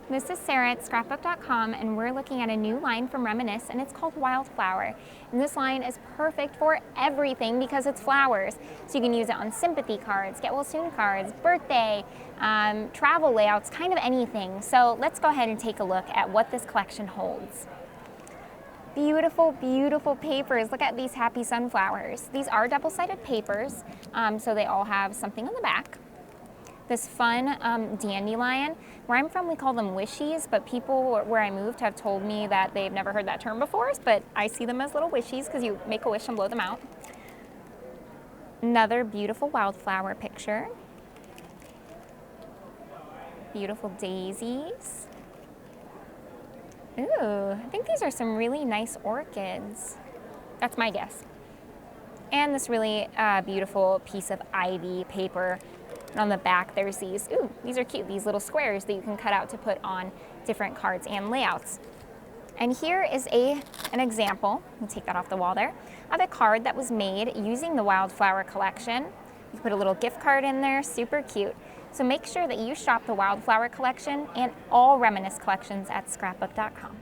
This is Sarah at Scrapbook.com, and we're looking at a new line from Reminisce, and it's called Wildflower. And this line is perfect for everything because it's flowers. So you can use it on sympathy cards, get well soon cards, birthday, travel layouts, kind of anything. So let's go ahead and take a look at what this collection holds. Beautiful, beautiful papers. Look at these happy sunflowers. These are double-sided papers, so they all have something on the back. This fun dandelion. Where I'm from, we call them wishies, but people where I moved have told me that they've never heard that term before, but I see them as little wishies because you make a wish and blow them out. Another beautiful wildflower picture. Beautiful daisies. Ooh, I think these are some really nice orchids. That's my guess. And this really beautiful piece of ivy paper. And on the back, there's these, ooh, these are cute, these little squares that you can cut out to put on different cards and layouts. And here is an example, let me take that off the wall there, of a card that was made using the Wildflower Collection. You put a little gift card in there, super cute. So make sure that you shop the Wildflower Collection and all Reminisce collections at Scrapbook.com.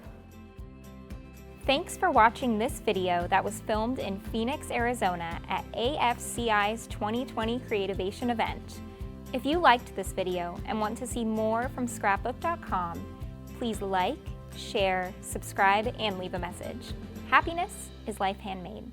Thanks for watching this video that was filmed in Phoenix, Arizona at AFCI's 2020 Creativation event. If you liked this video and want to see more from Scrapbook.com, please like, share, subscribe, and leave a message. Happiness is life handmade.